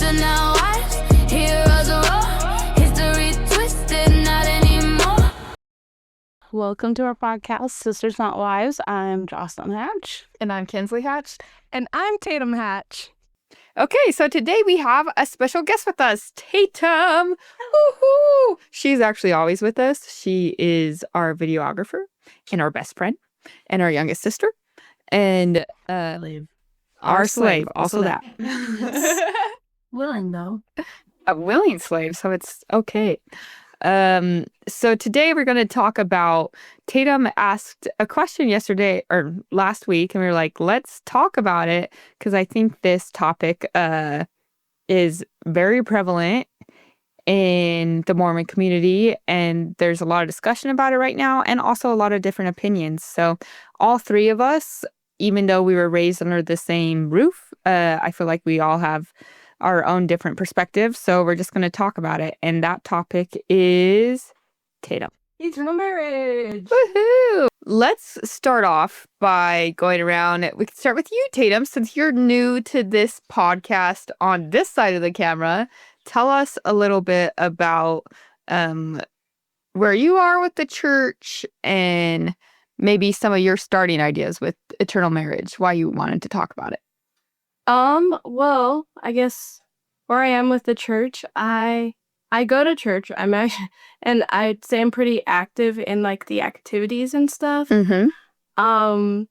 are now wives. Heroes roar, history twisted, not anymore. Welcome to our podcast, Sisters Not Wives. I'm Jocelyn Hatch. And I'm Kinsley Hatch. And I'm Tatum Hatch. Okay, so today we have a special guest with us, Tatum. Woohoo! She's actually always with us. She is our videographer and our best friend and our youngest sister. And our slave, also that. Willing, though. A willing slave, so it's okay. So today we're going to talk about, Tatum asked a question yesterday or last week, and we were like, let's talk about it because I think this topic is very prevalent in the Mormon community, and there's a lot of discussion about it right now, and also a lot of different opinions. So all three of us, even though we were raised under the same roof, I feel like we all have our own different perspectives. So we're just going to talk about it. And that topic is Tatum. Eternal marriage. Woohoo! Let's start off by going around. We can start with you, Tatum, since you're new to this podcast on this side of the camera. Tell us a little bit about where you are with the church and maybe some of your starting ideas with eternal marriage, why you wanted to talk about it. Well, I guess where I am with the church, I go to church. And I'd say I'm pretty active in like the activities and stuff. Mm-hmm.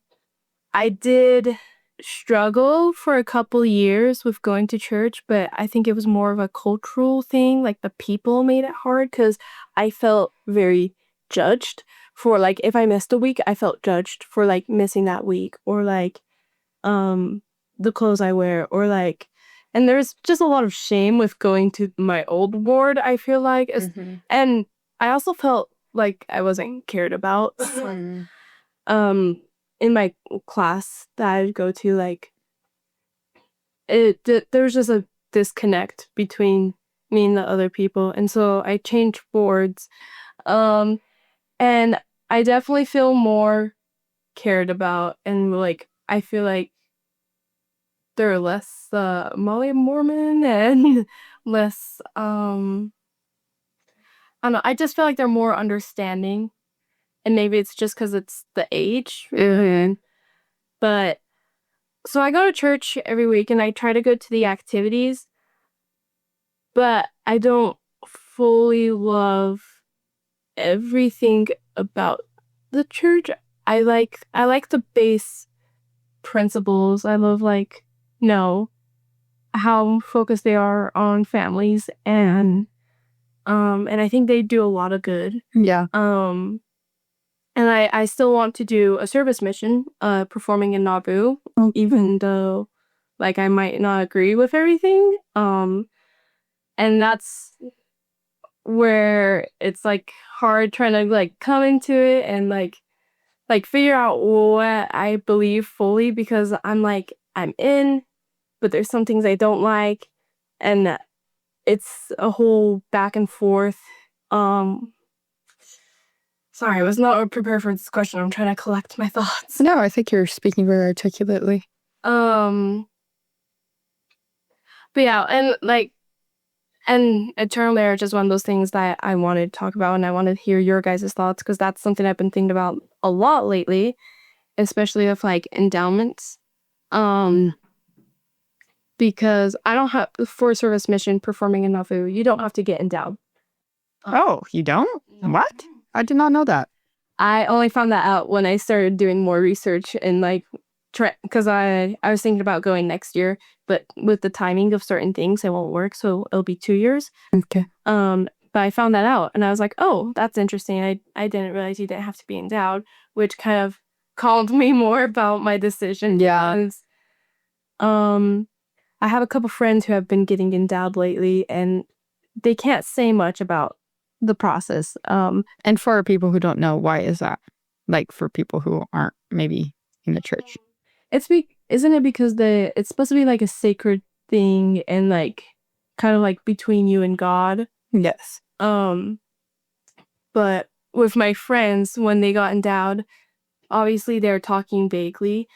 I did struggle for a couple years with going to church, but I think it was more of a cultural thing. Like the people made it hard because I felt very judged for like if I missed a week, I felt judged for like missing that week or like the clothes I wear or like, and there's just a lot of shame with going to my old ward, I feel like. Mm-hmm. And I also felt like I wasn't cared about. In my class that I'd go to, like, there was just a disconnect between me and the other people. And so I changed boards. And I definitely feel more cared about and like, I feel like they're less Mormon and less I don't know, I just feel like they're more understanding, and maybe it's just because it's the age. But so I go to church every week and I try to go to the activities, but I don't fully love everything about the church. I like the base principles. I love how focused they are on families and I think they do a lot of good. Yeah. And I still want to do a service mission, performing in Nauvoo, even though like I might not agree with everything. And that's where it's like hard trying to like come into it and like figure out what I believe fully, because I'm in, but there's some things I don't like, and it's a whole back and forth. Sorry, I was not prepared for this question. I'm trying to collect my thoughts. No, I think you're speaking very articulately. But yeah, and eternal marriage is one of those things that I wanted to talk about, and I wanted to hear your guys' thoughts, because that's something I've been thinking about a lot lately, especially with like endowments. Because I don't have, for service mission performing in Nauvoo, you don't have to get endowed. Oh, you don't? What? I did not know that. I only found that out when I started doing more research and like because I was thinking about going next year, but with the timing of certain things, it won't work. So it'll be 2 years. Okay. But I found that out and I was like, oh, that's interesting. I didn't realize you didn't have to be endowed, which kind of calmed me more about my decision. Yeah. Because, I have a couple friends who have been getting endowed lately, and they can't say much about the process. And for people who don't know, why is that? Like for people who aren't maybe in the church. Isn't it because it's supposed to be like a sacred thing and like kind of like between you and God? Yes. But with my friends, when they got endowed, obviously they're talking vaguely.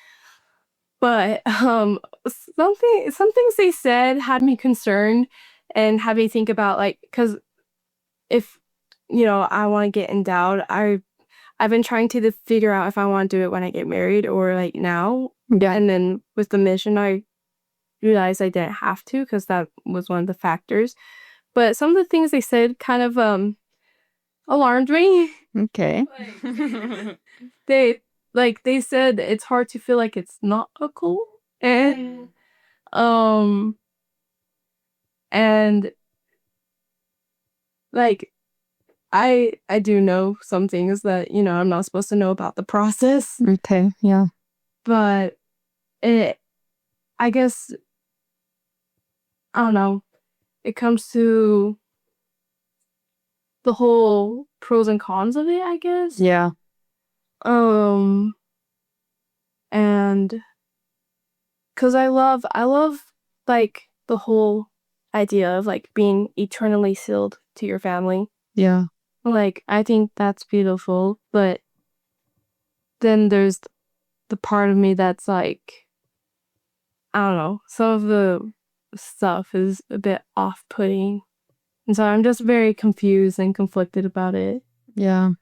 But some things they said had me concerned and had me think about, like, because if I want to get endowed, I've been trying to figure out if I want to do it when I get married or like now. Yeah. And then with the mission, I realized I didn't have to because that was one of the factors. But some of the things they said kind of alarmed me. Okay. They said it's hard to feel like it's not a cult. And and like I do know some things that I'm not supposed to know about the process, Okay. Yeah. but I guess I don't know. It comes to the whole pros and cons of it, I guess. Yeah. Um, and because I love like the whole idea of like being eternally sealed to your family. Yeah. Like I think that's beautiful, but then there's the part of me that's like, I don't know, some of the stuff is a bit off-putting. And so I'm just very confused and conflicted about it. Yeah.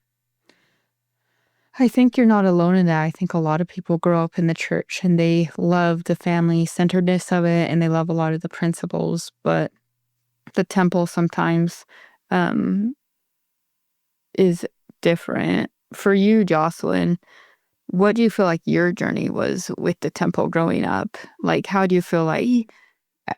I think you're not alone in that. I think a lot of people grow up in the church and they love the family centeredness of it and they love a lot of the principles, but the temple sometimes is different. For you, Jocelyn, what do you feel like your journey was with the temple growing up? Like, how do you feel like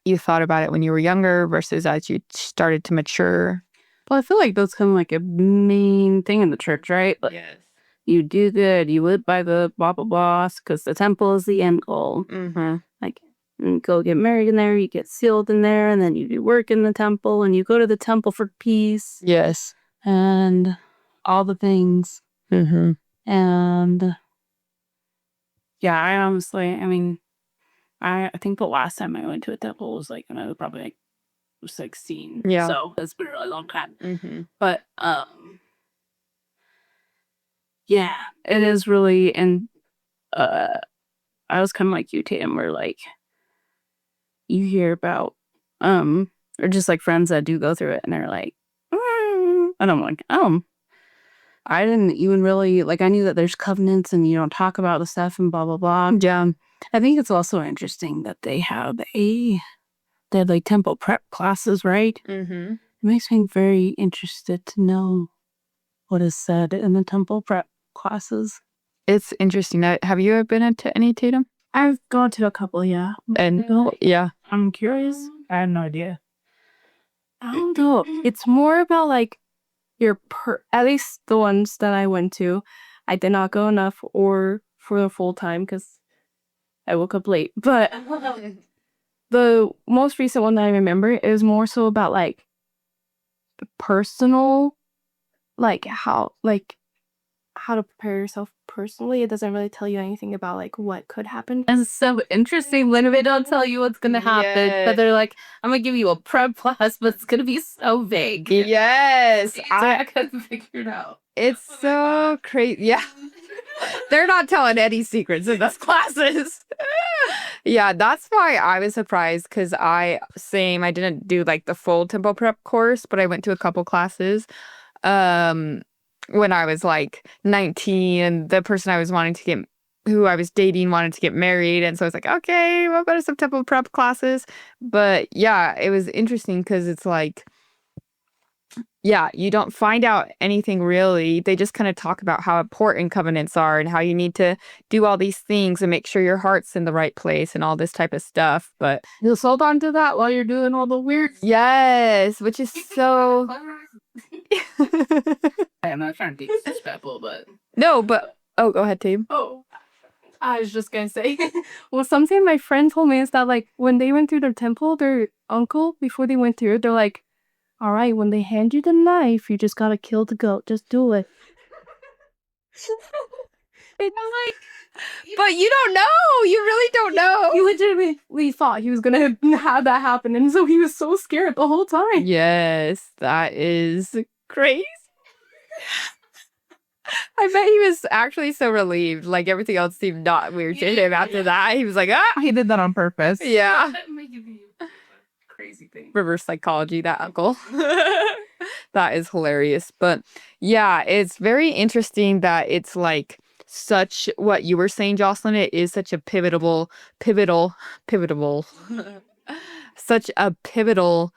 you thought about it when you were younger versus as you started to mature? Well, I feel like that's kind of like a main thing in the church, right? Like, Yes. you do good, you live by the blah, blah, blah, because the temple is the end goal. Mm-hmm. Like, you go get married in there, you get sealed in there, and then you do work in the temple, and you go to the temple for peace Yes. and all the things. Mm-hmm. And yeah, I mean, I think the last time I went to a temple was like when I was probably like 16. Yeah. So it's been a really long time. Mm-hmm. But yeah, it is really, and I was kind of like you, Tam, where like you hear about or just like friends that do go through it and they're like, and I'm like, I didn't even really like, I knew that there's covenants and you don't talk about the stuff and blah blah blah. Yeah. I think it's also interesting that they have like temple prep classes, right? Mm-hmm. It makes me very interested to know what is said in the temple prep classes. It's interesting. Have you ever been to any Tatum? I've gone to a couple, yeah. And yeah. I'm curious. I have no idea. I don't know. It's more about like at least the ones that I went to, I did not go enough or for the full time because I woke up late. But the most recent one that I remember is more so about like the personal, like how to prepare yourself personally. It doesn't really tell you anything about like what could happen. And it's so interesting when they don't tell you what's gonna happen, Yes. but they're like, I'm gonna give you a prep class, but it's gonna be so vague. Yes. So I couldn't figure it out. It's so crazy. Yeah. They're not telling any secrets in those classes. Yeah, that's why I was surprised because I didn't do like the full tempo prep course, but I went to a couple classes when I was like 19 and the person who I was dating wanted to get married. And so I was like, okay, we'll go to some tempo prep classes. But yeah, it was interesting because it's like, yeah, you don't find out anything really. They just kind of talk about how important covenants are and how you need to do all these things and make sure your heart's in the right place and all this type of stuff. But You'll hold on to that while you're doing all the weird. yes, which is so. I'm not trying to be disrespectful, but No, but go ahead, Tabe. Oh, I was just gonna say, well, something my friend told me is that like when they went through their temple, their uncle, before they went through, they're like, all right, when they hand you the knife, you just gotta kill the goat. Just do it. It's like, But you don't know. You really don't know. he legitimately thought he was gonna have that happen, and so he was so scared the whole time. Yes, that is crazy. I bet he was actually so relieved. Like everything else seemed not weird to him after that. He was like, ah, He did that on purpose. yeah. Crazy thing. Reverse psychology, that uncle. That is hilarious. But yeah, it's very interesting that it's like such what you were saying, Jocelyn. It is such a pivotal, such a pivotal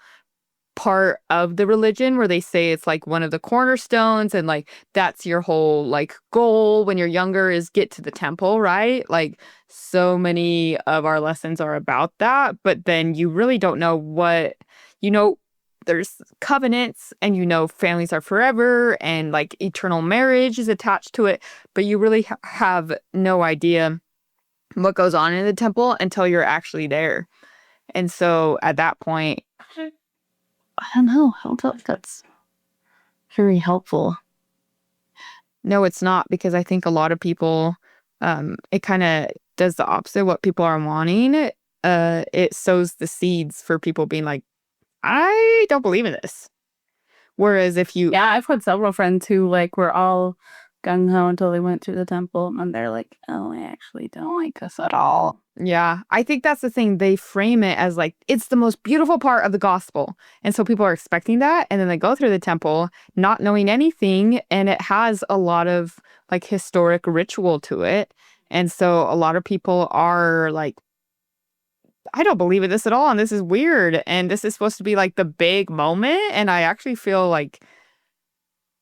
part of the religion where they say it's like one of the cornerstones and like that's your whole like goal when you're younger is get to the temple, right? Like so many of our lessons are about that, but then you really don't know what, there's covenants and families are forever and like eternal marriage is attached to it, but you really have no idea what goes on in the temple until you're actually there. And so at that point, I don't know. I don't know if that's very helpful. no, it's not, because I think a lot of people, it kind of does the opposite what people are wanting. It sows the seeds for people being like, I don't believe in this. Whereas if you... Yeah, I've had several friends who like were all gung-ho until they went to the temple and they're like, oh, I actually don't like this at all. Yeah, I think that's the thing. They frame it as like, it's the most beautiful part of the gospel. And so people are expecting that. And then they go through the temple not knowing anything. And it has a lot of like historic ritual to it. And so a lot of people are like, I don't believe in this at all. And this is weird. And this is supposed to be like the big moment. And I actually feel like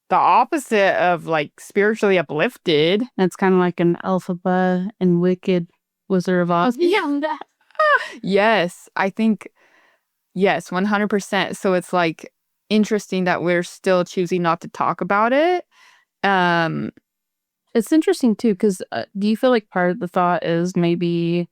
the opposite of like spiritually uplifted. It's kind of like an Elphaba and Wicked Wizard of Oz. Yeah. Yes, I think, yes, 100%. So it's like interesting that we're still choosing not to talk about it. It's interesting too, because do you feel like part of the thought is maybe,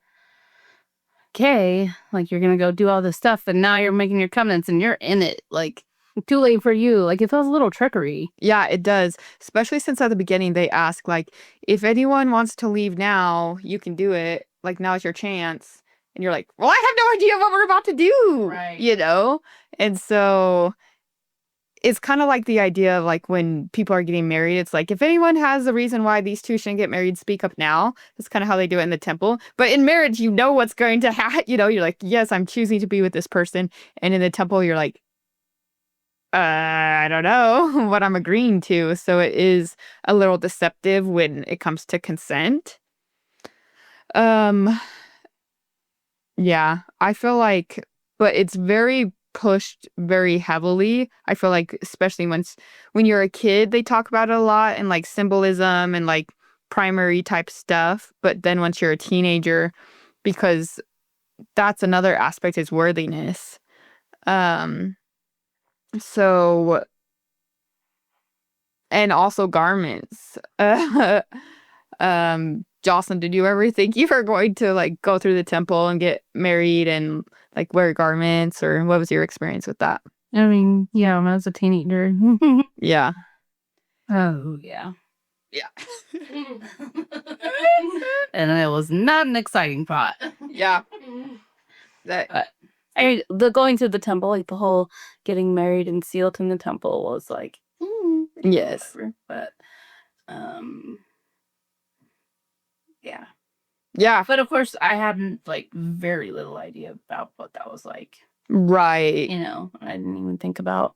okay, like you're going to go do all this stuff and now you're making your covenants and you're in it. Like, too late for you. Like, it feels a little trickery. Yeah, it does. Especially since at the beginning they ask, like, if anyone wants to leave now, you can do it. Like, now's your chance. And you're like, well, I have no idea what we're about to do. Right. And so it's kind of like the idea of like when people are getting married, it's like, if anyone has a reason why these two shouldn't get married, speak up now. That's kind of how they do it in the temple. But in marriage, you know what's going to happen. You're like, yes, I'm choosing to be with this person. And in the temple, you're like, I don't know what I'm agreeing to. So it is a little deceptive when it comes to consent. Yeah, I feel like, but it's very pushed very heavily. I feel like, especially when you're a kid, they talk about it a lot and like symbolism and like primary type stuff. But then once you're a teenager, because that's another aspect is worthiness. So, and also garments. Jocelyn, did you ever think you were going to like go through the temple and get married and like wear garments, or what was your experience with that? I mean, yeah, when I was a teenager. Yeah. Oh, yeah. Yeah. And it was not an exciting thought. Yeah. That The going to the temple, like the whole getting married and sealed in the temple was like, yes. whatever. But, yeah. Yeah. But of course, I had like very little idea about what that was like. Right. I didn't even think about.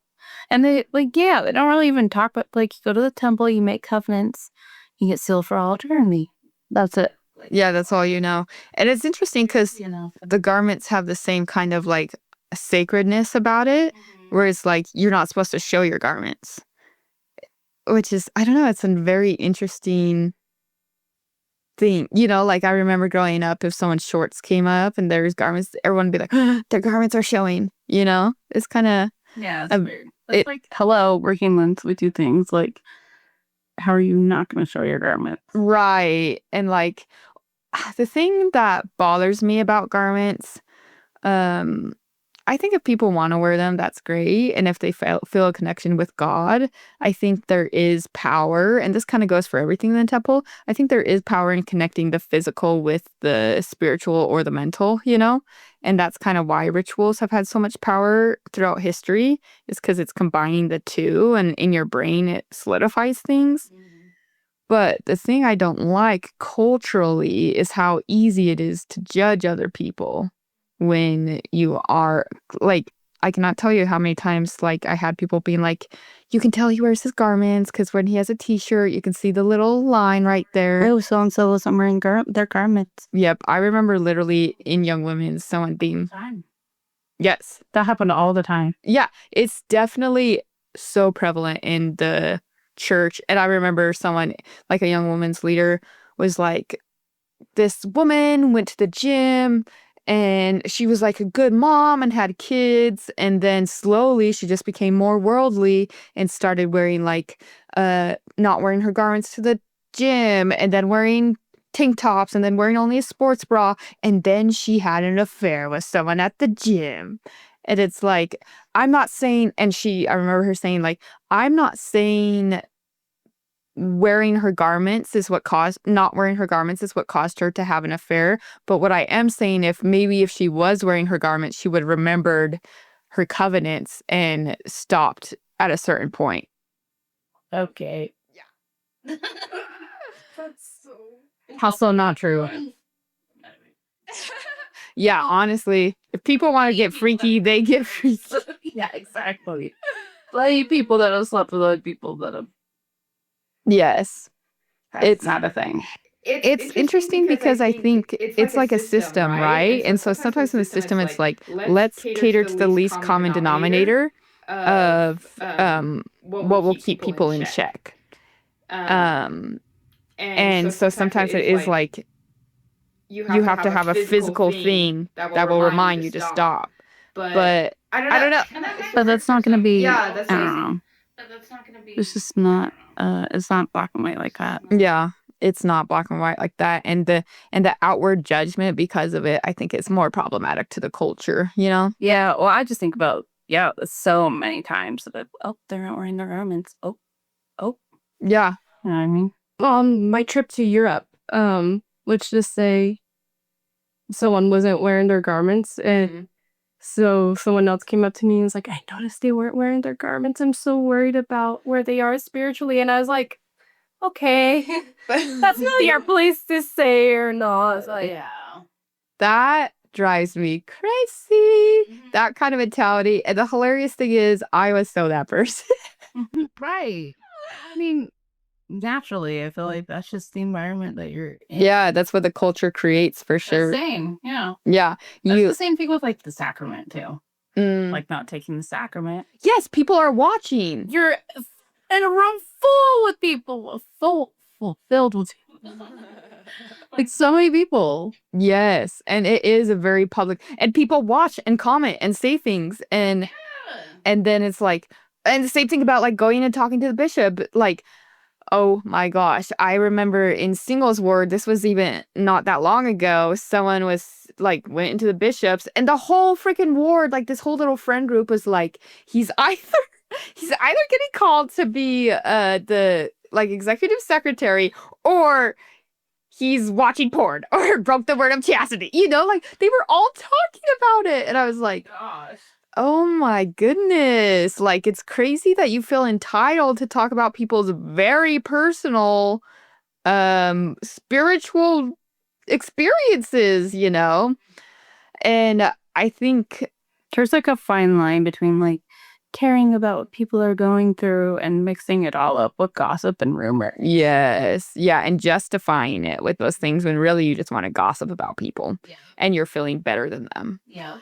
And they like, yeah, they don't really even talk about like, you go to the temple, you make covenants, you get sealed for all eternity. That's it. Yeah, that's all you know. And it's interesting because know. the garments have the same kind of like sacredness about it, where it's like you're not supposed to show your garments, which is, I don't know, it's a very interesting thing. Like I remember growing up, if someone's shorts came up and there's garments, everyone would be like, their garments are showing, It's kind of... Yeah, it's weird. It's like, hello, we're humans. We do things. Like, how are you not going to show your garments? Right. And like, the thing that bothers me about garments, I think if people want to wear them, that's great. And if they feel a connection with God, I think there is power. And this kind of goes for everything in the temple. I think there is power in connecting the physical with the spiritual or the mental, And that's kind of why rituals have had so much power throughout history, is because it's combining the two. And in your brain, it solidifies things. But the thing I don't like culturally is how easy it is to judge other people when you are like, I cannot tell you how many times like I had people being like, you can tell he wears his garments because when he has a t-shirt, you can see the little line right there. Oh, so and so wasn't wearing their garments. Yep. I remember literally in Young Women, someone being, yes. That happened all the time. Yeah. It's definitely so prevalent in the church. And I remember someone, like a young woman's leader, was like, this woman went to the gym and she was like a good mom and had kids, and then slowly she just became more worldly and started wearing like not wearing her garments to the gym, and then wearing tank tops, and then wearing only a sports bra, and then she had an affair with someone at the gym. And it's like, I'm not saying, and I remember her saying like, I'm not saying wearing her garments is what caused not wearing her garments is what caused her to have an affair. But what I am saying, if she was wearing her garments, she would have remembered her covenants and stopped at a certain point. Okay. Yeah. That's also not true. Yeah, honestly, if people want to get freaky, they get freaky. Yeah, exactly. Like people that have slept with other people that have. Yes. It's not a thing. It's interesting because I think it's like a system, right? And so sometimes in the system, it's like, let's cater to the least common denominator of what will keep people in check. And so sometimes it is like, you have to have a physical thing that will remind you to stop. But I don't know. But that's not going to be. Yeah, that's I don't know. That's not gonna be. It's just not. It's not black and white like that. Yeah, it's not black and white like that, and the outward judgment because of it, I think it's more problematic to the culture. You know? Yeah. Well, I just think about so many times that they're not wearing their garments. Oh. Yeah. You know what I mean? On my trip to Europe, let's just say someone wasn't wearing their garments, and so someone else came up to me and was like, I noticed they weren't wearing their garments. I'm so worried about where they are spiritually. And I was like, okay, that's not your place to say or not. It's like, Yeah. That drives me crazy. That kind of mentality. And the hilarious thing is, I was so that person. Right. I mean, naturally, I feel like that's just the environment that you're in. Yeah, that's what the culture creates for sure. Same. Yeah. Yeah. That's the same thing with like the sacrament too. Mm. Like not taking the sacrament. Yes, people are watching. You're in a room full with people, filled with like so many people. Yes, and it is a very public, and people watch and comment and say things, and then it's like, and the same thing about like going and talking to the bishop, like, oh my gosh, I remember in Singles Ward, this was even not that long ago, someone was like, went into the bishops, and the whole freaking ward, like this whole little friend group was like, he's either getting called to be the like executive secretary, or he's watching porn, or broke the word of chastity. You know, like they were all talking about it, and I was like, Gosh. oh my goodness. Like, it's crazy that you feel entitled to talk about people's very personal spiritual experiences, you know? And I think There's like a fine line between like caring about what people are going through and mixing it all up with gossip and rumor. yes, yeah, and justifying it with those things when really you just want to gossip about people, and you're feeling better than them. Yeah.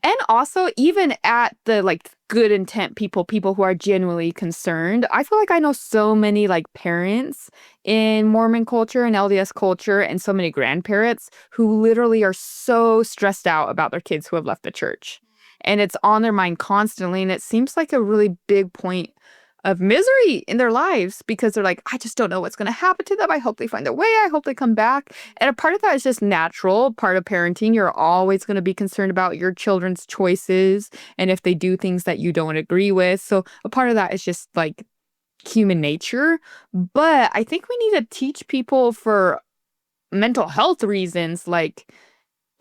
And also, even at the like good intent people who are genuinely concerned, I feel like I know so many like parents in Mormon culture and LDS culture, and so many grandparents who literally are so stressed out about their kids who have left the church. And it's on their mind constantly, and it seems like a really big point of misery in their lives, because they're like, I just don't know what's going to happen to them. I hope they find a way. I hope they come back. And a part of that is just natural, part of parenting. You're always going to be concerned about your children's choices and if they do things that you don't agree with. So a part of that is just like human nature. But I think we need to teach people for mental health reasons, like,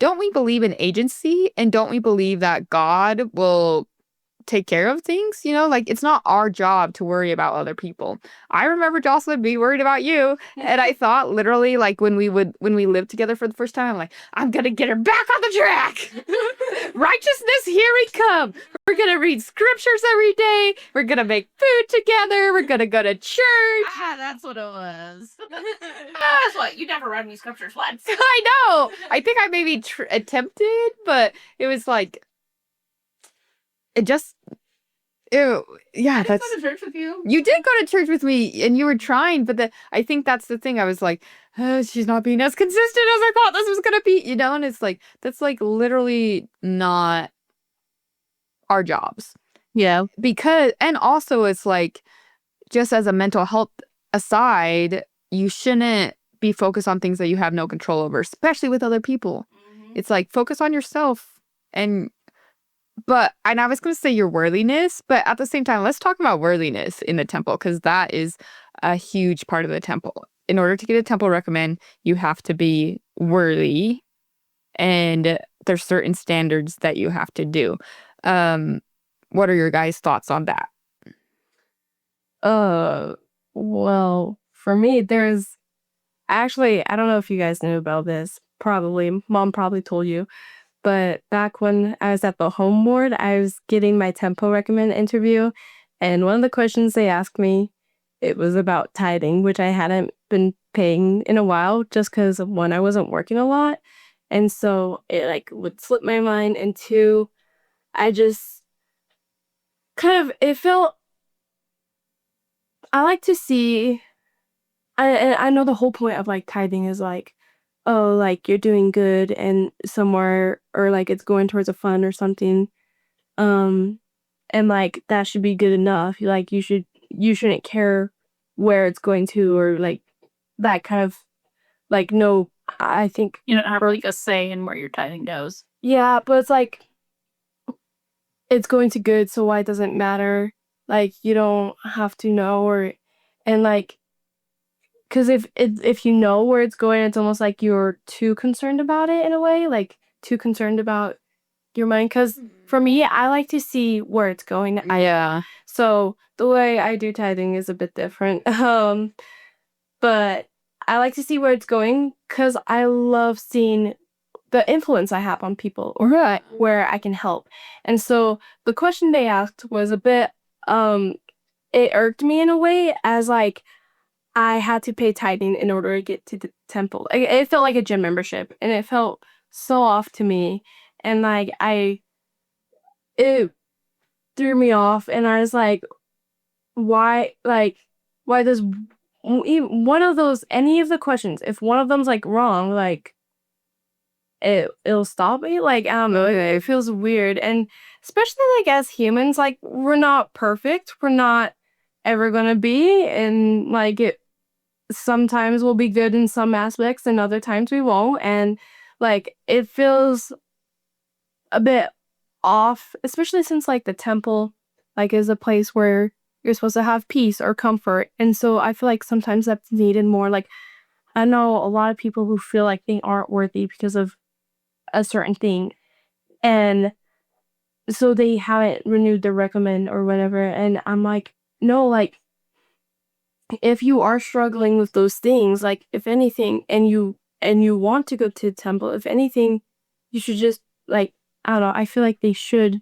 don't we believe in agency, and don't we believe that God will take care of things, you know? Like, it's not our job to worry about other people. I remember Jocelyn being worried about you, and I thought literally, like, when we lived together for the first time, I'm like, I'm gonna get her back on the track. Righteousness, here we come. We're gonna read scriptures every day. We're gonna make food together. We're gonna go to church. That's what it was. That's what you never read me scriptures once. I know. I think I maybe attempted, but it was like, it just, ew, yeah, Did I go to church with you? You did go to church with me, and you were trying, but I think that's the thing. I was like, she's not being as consistent as I thought this was gonna be, you know. And it's like, that's like literally not our jobs. Yeah. Because, and also it's like, just as a mental health aside, you shouldn't be focused on things that you have no control over, especially with other people. It's like, focus on yourself. And I was going to say your worthiness, but at the same time, let's talk about worthiness in the temple, because that is a huge part of the temple. In order to get a temple recommend, you have to be worthy, and there's certain standards that you have to do. What are your guys' thoughts on that? Well, for me, actually, I don't know if you guys knew about this. Probably, Mom probably told you. But back when I was at the home board, I was getting my tempo recommend interview. And one of the questions they asked me, it was about tithing, which I hadn't been paying in a while just because, one, I wasn't working a lot. And so it like would slip my mind. And two, I just it felt, I like to see, I know the whole point of like tithing is like, oh, like you're doing good and somewhere, or like it's going towards a fund or something. And like that should be good enough. Like you shouldn't care where it's going to, or like that kind of, like, no, I think You don't have like a say in where your tithing goes. yeah, but it's like it's going to good, so why does it matter? Like you don't have to know, and like, because if you know where it's going, it's almost like you're too concerned about it in a way, like too concerned about your mind. Because for me, I like to see where it's going. Yeah. So the way I do tithing is a bit different. But I like to see where it's going because I love seeing the influence I have on people, or where I can help. And so the question they asked was a bit, it irked me in a way, as like I had to pay tithing in order to get to the temple. It felt like a gym membership, and it felt so off to me. And like it threw me off, and I was like, why does one of those, any of the questions, if one of them's like wrong, like it'll stop me? Like, I don't know, it feels weird. And especially like as humans, like we're not perfect, we're not ever gonna be, and like sometimes we'll be good in some aspects and other times we won't. And like it feels a bit off, especially since like the temple like is a place where you're supposed to have peace or comfort. And so I feel like sometimes that's needed more. Like I know a lot of people who feel like they aren't worthy because of a certain thing, and so they haven't renewed their recommend or whatever. And I'm like, no, like if you are struggling with those things, like if anything, and you want to go to the temple, if anything, you should just, like, I don't know, I feel like they should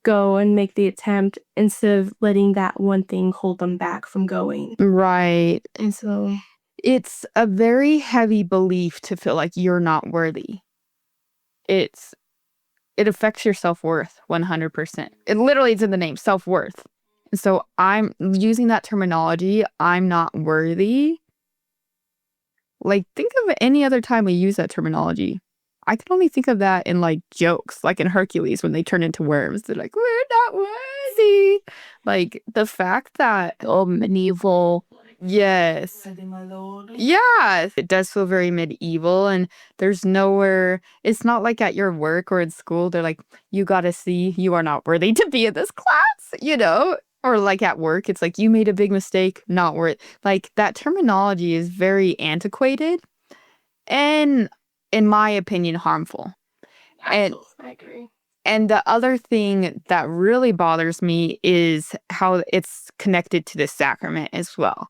go and make the attempt instead of letting that one thing hold them back from going. Right. And so It's a very heavy belief to feel like you're not worthy. It affects your self-worth 100%. It literally is in the name, self-worth. So I'm using that terminology, I'm not worthy. Like, think of any other time we use that terminology. I can only think of that in like jokes, like in Hercules when they turn into worms. They're like, we're not worthy. Like the fact that, Oh, medieval. yes. Yeah, it does feel very medieval, and there's nowhere, it's not like at your work or in school, they're like, you gotta see, you are not worthy to be in this class, you know? Or like at work, it's like, you made a big mistake, not worth. Like that terminology is very antiquated and, in my opinion, harmful. And I agree. And the other thing that really bothers me is how it's connected to the sacrament as well.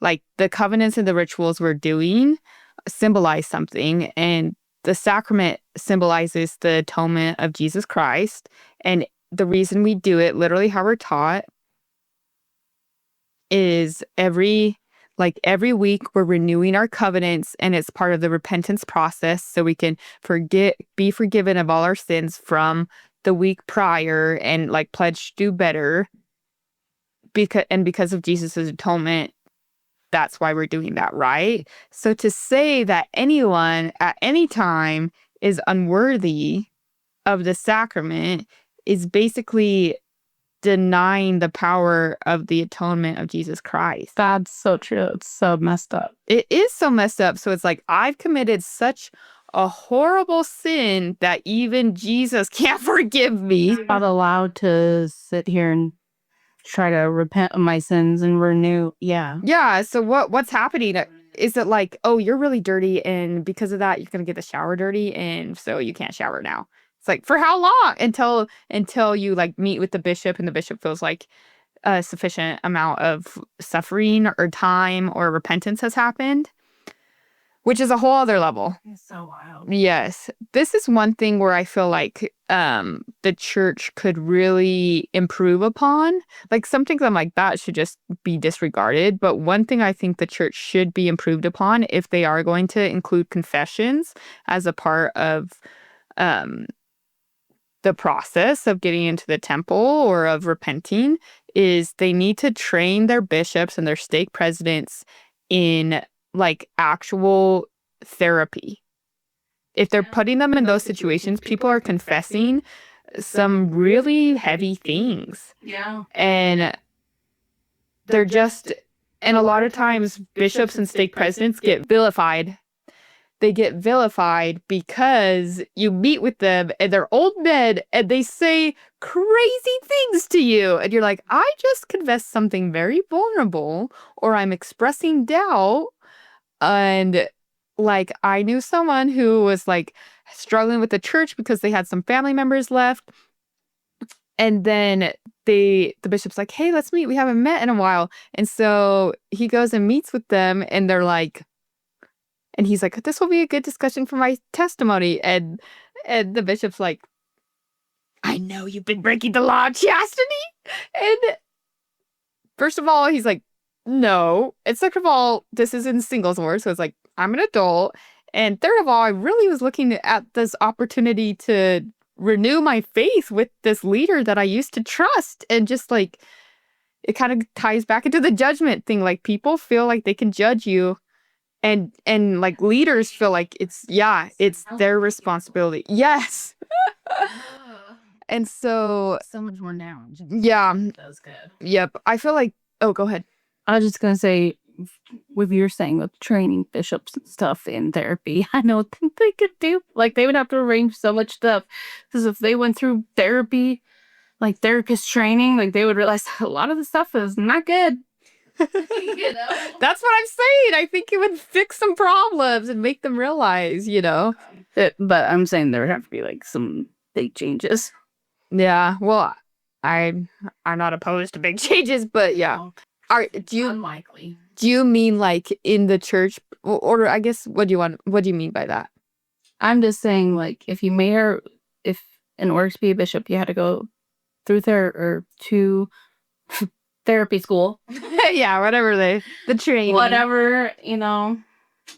Like the covenants and the rituals we're doing symbolize something, and the sacrament symbolizes the atonement of Jesus Christ. And the reason we do it, literally how we're taught, is every week we're renewing our covenants, and it's part of the repentance process so we can be forgiven of all our sins from the week prior and like pledge to do better because of Jesus's atonement. That's why we're doing that, right? So to say that anyone at any time is unworthy of the sacrament is basically denying the power of the atonement of Jesus Christ. That's so true. It's so messed up. It is so messed up. So it's like, I've committed such a horrible sin that even Jesus can't forgive me. I'm not allowed to sit here and try to repent of my sins and renew. Yeah. Yeah. So what's happening? Is it like, oh, you're really dirty, and because of that, you're going to get the shower dirty, and so you can't shower now? It's like, for how long? Until you like meet with the bishop, and the bishop feels like a sufficient amount of suffering or time or repentance has happened, which is a whole other level. It's so wild. Yes. This is one thing where I feel like the church could really improve upon. Like something like that should just be disregarded. But one thing I think the church should be improved upon, if they are going to include confessions as a part of the process of getting into the temple or of repenting, is they need to train their bishops and their stake presidents in like actual therapy. If they're putting them in those situations, people are confessing some really heavy things. Yeah. And and a lot of times bishops and stake presidents get vilified. They get vilified because you meet with them and they're old men and they say crazy things to you. And you're like, I just confessed something very vulnerable, or I'm expressing doubt. And like, I knew someone who was like struggling with the church because they had some family members left. And then the bishop's like, hey, let's meet. We haven't met in a while. And so he goes and meets with them, and they're like, and he's like, this will be a good discussion for my testimony. And the bishop's like, I know you've been breaking the law of chastity. And first of all, he's like, no. And second of all, this is in singles ward. So it's like, I'm an adult. And third of all, I really was looking at this opportunity to renew my faith with this leader that I used to trust. And just like, it kind of ties back into the judgment thing. Like, people feel like they can judge you. And like leaders feel like it's their responsibility. Yes. And so much more now. yeah. That was good. Yep. I feel like, oh, go ahead. I was just going to say, with you're saying with training bishops and stuff in therapy, I know they could do, like, they would have to arrange so much stuff. Because if they went through therapy, like therapist training, like they would realize a lot of the stuff is not good. You know? That's what I'm saying. I think it would fix some problems and make them realize, But I'm saying there would have to be like some big changes. Yeah. Well, I'm not opposed to big changes, but yeah. Unlikely. Do you mean like in the church, or I guess what do you mean by that? I'm just saying, like, if in order to be a bishop, you had to go through therapy school. Yeah, whatever the training. Whatever,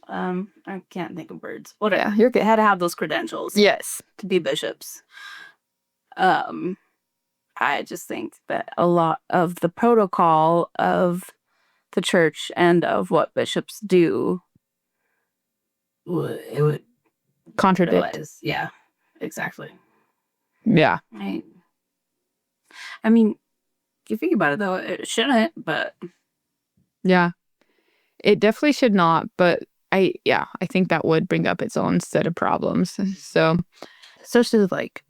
I can't think of words. Whatever. Yeah, you're good. Had to have those credentials. Yes. To be bishops. I just think that a lot of the protocol of the church and of what bishops do, it would contradict. Yeah, exactly. Yeah. I mean, if you think about it, though, it shouldn't, but... Yeah. It definitely should not, but I think that would bring up its own set of problems. So... Especially, like,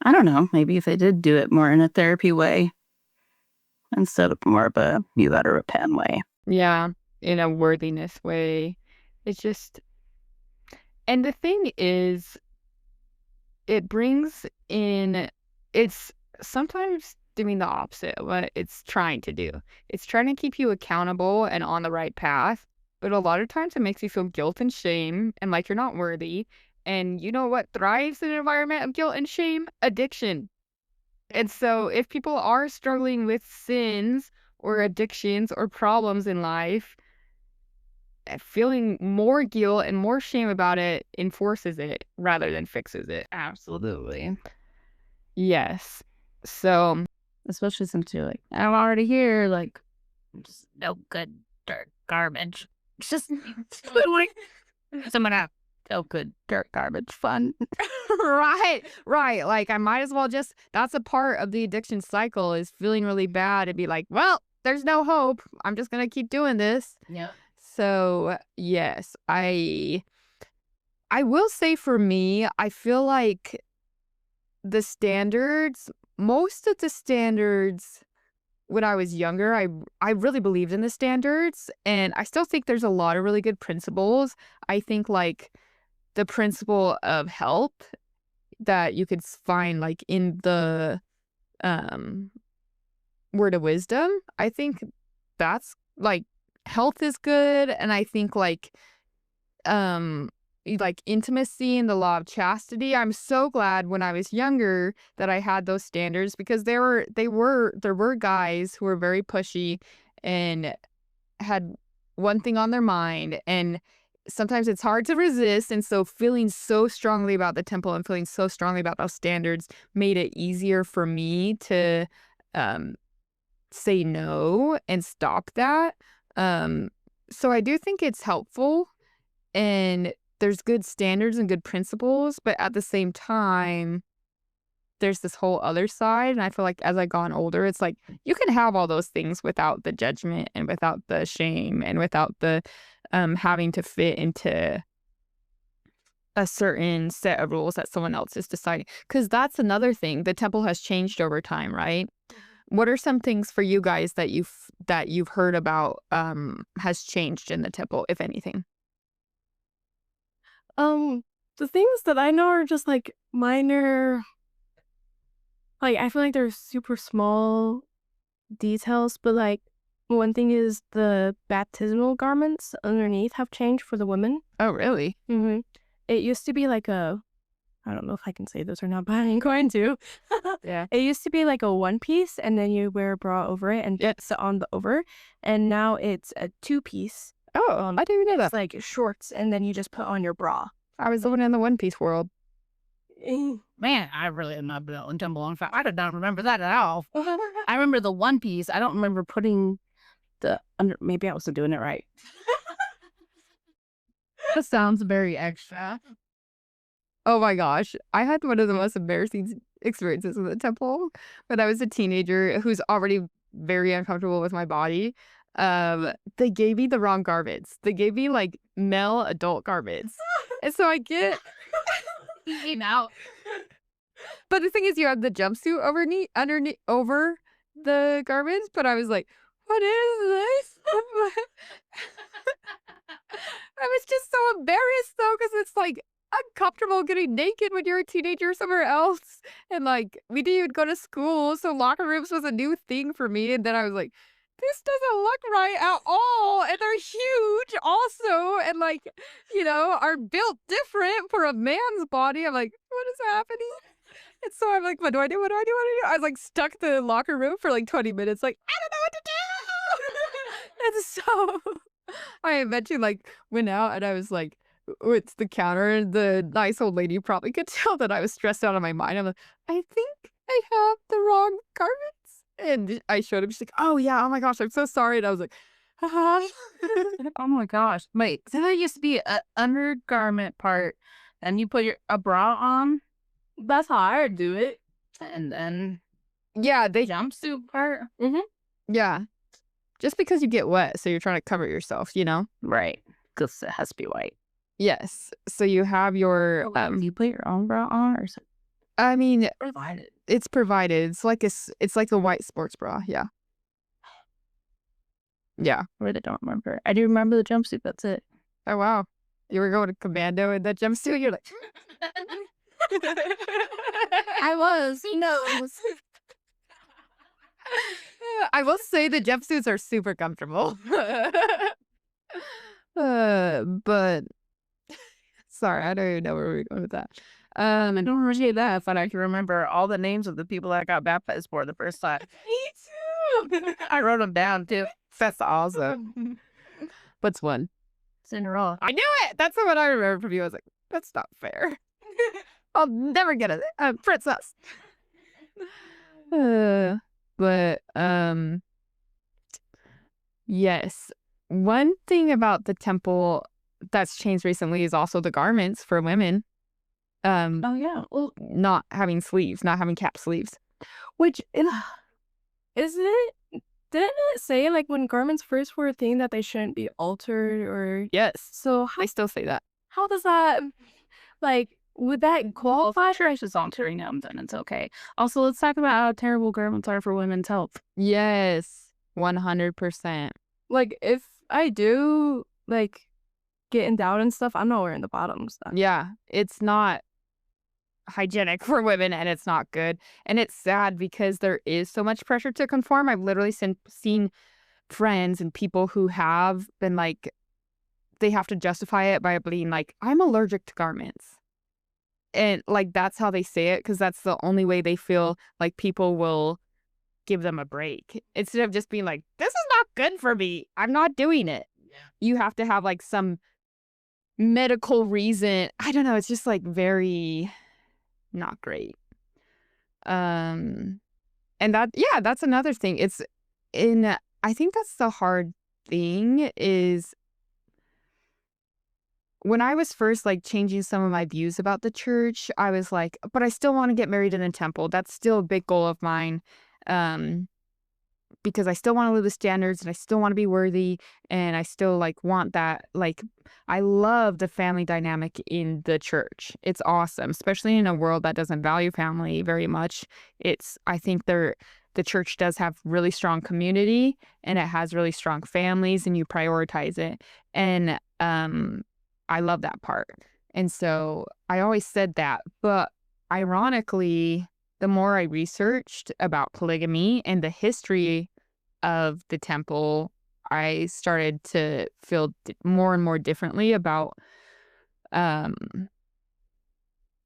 I don't know, maybe if they did do it more in a therapy way instead of more of a you gotta repent way. Yeah, in a worthiness way. It's just... And the thing is, it brings in, it's sometimes doing the opposite of what it's trying to do. It's trying to keep you accountable and on the right path, but a lot of times it makes you feel guilt and shame and like you're not worthy. And you know what thrives in an environment of guilt and shame? Addiction. And so if people are struggling with sins or addictions or problems in life, feeling more guilt and more shame about it enforces it rather than fixes it. Absolutely. Yes. So, Especially since you're like, I'm already here, like, just no good dirt garbage. It's just like someone have no good dirt garbage fun. right. Like, I might as well just, that's a part of the addiction cycle, is feeling really bad and be like, well, there's no hope. I'm just going to keep doing this. Yeah. So, yes, I will say for me, I feel like the standards, most of the standards when I was younger, I really believed in the standards, and I still think there's a lot of really good principles. I think like the principle of health that you could find like in the word of wisdom, I think that's like health is good, and I think like intimacy and the law of chastity. I'm so glad when I was younger that I had those standards, because there were guys who were very pushy and had one thing on their mind, and sometimes it's hard to resist. And so feeling so strongly about the temple and feeling so strongly about those standards made it easier for me to say no and stop that. So I do think it's helpful, and there's good standards and good principles, but at the same time, there's this whole other side. And I feel like as I gone older, it's like you can have all those things without the judgment and without the shame and without the having to fit into a certain set of rules that someone else is deciding. Because that's another thing. The temple has changed over time, right? What are some things for you guys that you've heard about has changed in the temple, if anything? The things that I know are just like minor, like I feel like they're super small details, but like one thing is the baptismal garments underneath have changed for the women. Oh, really? Mm-hmm. It used to be like I don't know if I can say this or not, but I'm going to. Yeah. It used to be like a one piece, and then you wear a bra over it and sit on the over, and now it's a two piece. Oh, I didn't know that. It's like shorts, and then you just put on your bra. I was living in the One Piece world. Man, I really am not built in temple on fat. I did not remember that at all. I remember the one piece. I don't remember putting the under. Maybe I wasn't doing it right. That sounds very extra. Oh my gosh. I had one of the most embarrassing experiences in the temple when I was a teenager who's already very uncomfortable with my body. They gave me the wrong garments. They gave me like male adult garments. And so I get Came out. but the thing is you have the jumpsuit underneath over the garments, but I was like, what is this? I was just so embarrassed though, because it's like uncomfortable getting naked when you're a teenager somewhere else. And like we didn't even go to school, so locker rooms was a new thing for me. And then I was like, this doesn't look right at all. And they're huge also, and like, are built different for a man's body. I'm like, what is happening? And so I'm like, what do I do? I was like stuck in the locker room for like 20 minutes, like, I don't know what to do. And so I eventually like went out, and I was like, with the counter, and the nice old lady probably could tell that I was stressed out on my mind. I'm like, I think I have the wrong garments. And I showed him. She's like, oh yeah, oh my gosh, I'm so sorry. And I was like, haha. Oh my gosh. Wait, so there used to be an undergarment part, and you put a bra on, That's how I would do it. and then Yeah, they jumpsuit part. yeah. Just because you get wet, so you're trying to cover yourself, Right. Because it has to be white. Yes. So you have your Do you put your own bra on, or is it I mean, provided? it's provided. It's like a white sports bra. Yeah. Yeah. I really don't remember. I do remember the jumpsuit. That's it. Oh wow. You were going to commando in that jumpsuit. You're like, I was. He knows. I will say the jumpsuits are super comfortable. But sorry, I don't even know where we're going with that. I don't appreciate that, but I can remember all the names of the people that got baptized for the first time. Me too. I wrote them down too. That's awesome. What's one? Cinderella. I knew it. That's what I remember from you. I was like, that's not fair. I'll never get a princess. But yes. One thing about the temple that's changed recently is also the garments for women. Oh yeah. Well, Not having sleeves, not having cap sleeves. which isn't it? Didn't it say like when garments first were a thing that they shouldn't be altered or Yes. so? I still say that. How does that like would that qualify? Sure, I just altering them, then it's okay. Also, let's talk about how terrible garments are for women's health. Yes. 100%. Like if I do like get endowed and stuff, I'm not wearing the bottoms. Yeah. It's not hygienic for women and it's not good. And it's sad because there is so much pressure to conform. I've literally seen friends and people who have been like, they have to justify it by being like, I'm allergic to garments. And like, that's how they say it because that's the only way they feel like people will give them a break. Instead of just being like, this is not good for me. I'm not doing it. Yeah. You have to have like some medical reason. I don't know. It's just like very not great. And that's another thing. I think that's the hard thing is when I was first like changing some of my views about the church, I was like, but I still want to get married in a temple. That's still a big goal of mine. Because I still want to live the standards and I still want to be worthy and I still like want that. Like, I love the family dynamic in the church. It's awesome, especially in a world that doesn't value family very much. I think the church does have really strong community and it has really strong families and you prioritize it. And I love that part. And so I always said that. But ironically, the more I researched about polygamy and the history of the temple, I started to feel more and more differently about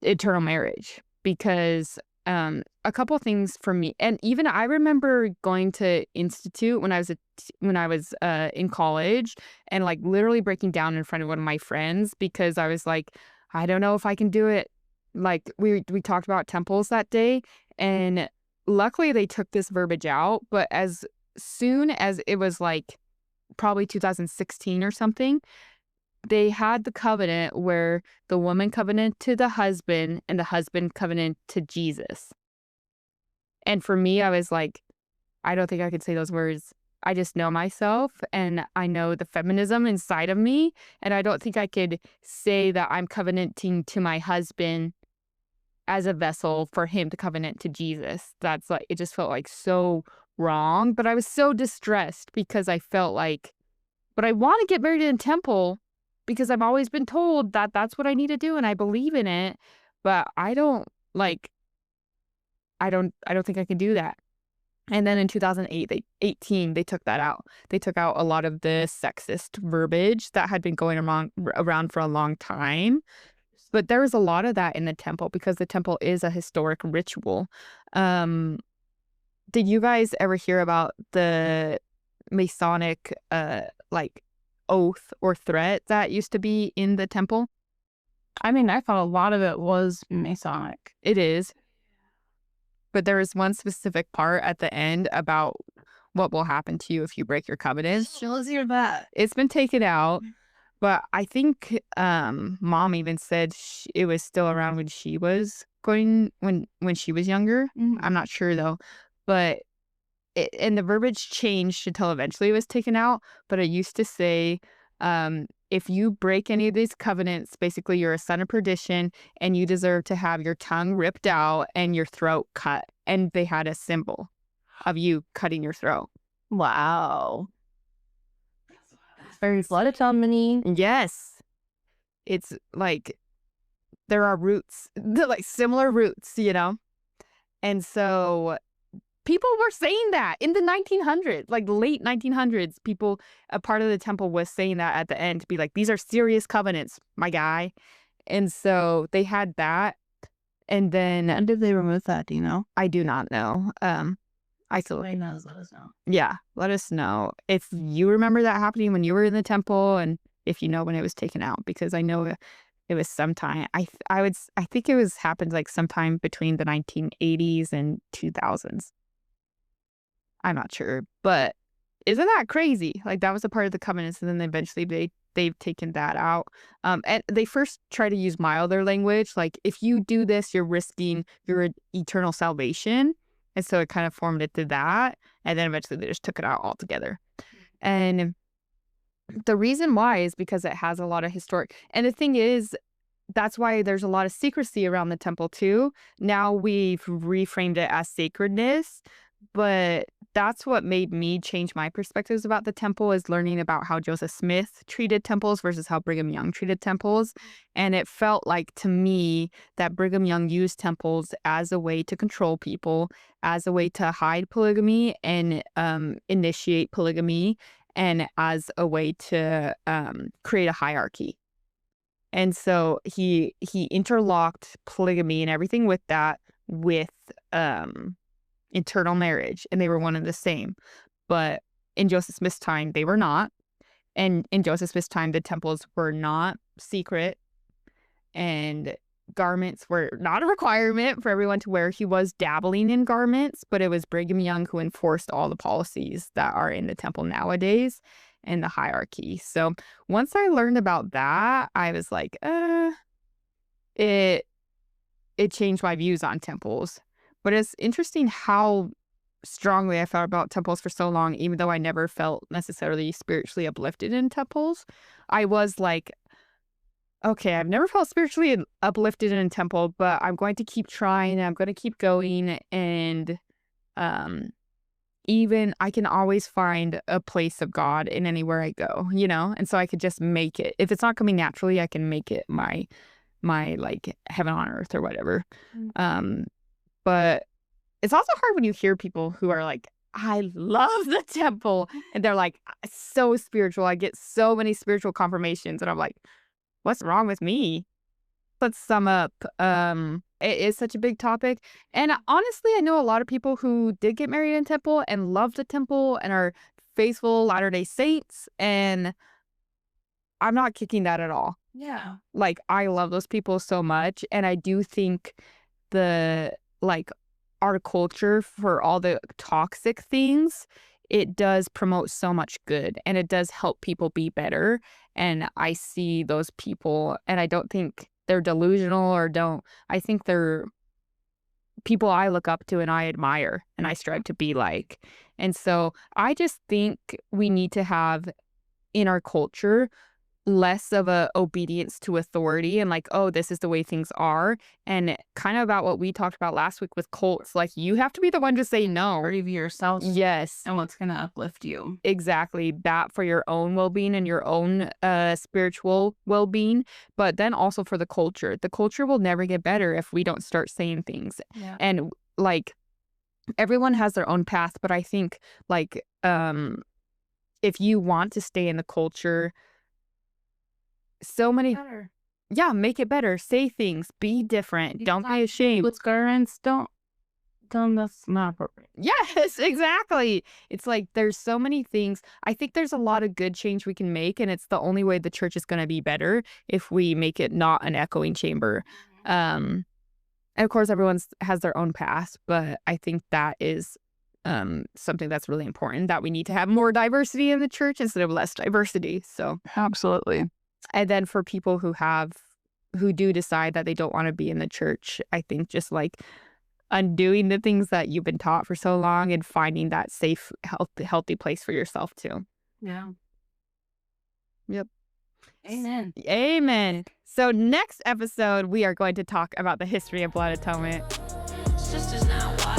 eternal marriage because a couple things for me, and even I remember going to institute when I was in college and like literally breaking down in front of one of my friends because I was like, I don't know if I can do it. Like we talked about temples that day and luckily they took this verbiage out, but as soon as it was like probably 2016 or something, they had the covenant where the woman covenant to the husband and the husband covenant to Jesus. And for me, I was like, I don't think I could say those words. I just know myself and I know the feminism inside of me. And I don't think I could say that I'm covenanting to my husband as a vessel for him to covenant to Jesus. That's like, it just felt like so wrong. But I was so distressed because I felt like, but I want to get married in a temple because I've always been told that that's what I need to do and I believe in it. But I don't think I can do that. And then in 2018, they took that out. They took out a lot of the sexist verbiage that had been going around for a long time. But there was a lot of that in the temple because the temple is a historic ritual. Did you guys ever hear about the Masonic like oath or threat that used to be in the temple? I mean, I thought a lot of it was Masonic. It is. But there is one specific part at the end about what will happen to you if you break your covenant. Let's hear that. It's been taken out, but I think Mom even said it was still around when she was when she was younger. I'm not sure though, but and the verbiage changed until eventually it was taken out. But it used to say, if you break any of these covenants, basically you're a son of perdition and you deserve to have your tongue ripped out and your throat cut. And they had a symbol of you cutting your throat. Wow. Very blood autonomy. Yes. It's like there are roots, like similar roots, you know? And so people were saying that in the 1900s, like late 1900s, people, a part of the temple was saying that at the end to be like, these are serious covenants, my guy. And so they had that. And then When did they remove that? Do you know? I do not know. I still, Somebody knows, let us know. yeah, let us know if you remember that happening when you were in the temple, and if you know when it was taken out, because I know it was sometime. I think it was happened like sometime between the 1980s and 2000s. I'm not sure, but isn't that crazy? Like that was a part of the covenants, and then eventually they've taken that out. And they first try to use milder language, like if you do this, you're risking your eternal salvation. And so it kind of formed it to that, and then eventually they just took it out altogether. And the reason why is because it has a lot of historic. And the thing is, that's why there's a lot of secrecy around the temple too. Now we've reframed it as sacredness, but that's what made me change my perspectives about the temple, is learning about how Joseph Smith treated temples versus how Brigham Young treated temples. And it felt like to me that Brigham Young used temples as a way to control people, as a way to hide polygamy and initiate polygamy, and as a way to create a hierarchy. And so he interlocked polygamy and everything with that with eternal marriage, and they were one and the same. But in Joseph Smith's time, they were not. And in Joseph Smith's time, the temples were not secret, and garments were not a requirement for everyone to wear. He was dabbling in garments, but it was Brigham Young who enforced all the policies that are in the temple nowadays and the hierarchy. So once I learned about that, I was like, it changed my views on temples. But it's interesting how strongly I felt about temples for so long, even though I never felt necessarily spiritually uplifted in temples. I was like, okay, I've never felt spiritually uplifted in a temple, but I'm going to keep trying. I'm going to keep going. And even I can always find a place of God in anywhere I go, you know? And so I could just make it. If it's not coming naturally, I can make it my like heaven on earth or whatever. But it's also hard when you hear people who are like, I love the temple. And they're like, so spiritual. I get so many spiritual confirmations. And I'm like, what's wrong with me? Let's sum up. It is such a big topic. And honestly, I know a lot of people who did get married in temple and love the temple and are faithful Latter-day Saints. And I'm not kicking that at all. Yeah. Like, I love those people so much. And I do think our culture, for all the toxic things, it does promote so much good, and it does help people be better. And I see those people, and I don't think they're delusional I think they're people I look up to and I admire and I strive to be like. And so I just think we need to have in our culture less of a obedience to authority and like, oh, this is the way things are, and kind of about what we talked about last week with cults. Like, you have to be the one to say no. Review yourself. Yes. And what's going to uplift you. Exactly. That for your own well-being and your own spiritual well-being, but then also for the culture. The culture will never get better if we don't start saying things. Yeah. And like, everyone has their own path, but I think like if you want to stay in the culture, so many Better. yeah, make it better. Say things, be different, don't be ashamed. With garments, don't that's not appropriate. Yes, exactly. It's like there's so many things. I think there's a lot of good change we can make, and it's the only way the church is going to be better if we make it not an echoing chamber. And of course, everyone has their own path, but I think that is something that's really important, that we need to have more diversity in the church instead of less diversity. So Absolutely. and then for people who do decide that they don't want to be in the church, I think just like undoing the things that you've been taught for so long and finding that safe, healthy place for yourself too. Yeah. Yep. Amen. Amen. So next episode, we are going to talk about the history of blood atonement. Sisters now, why?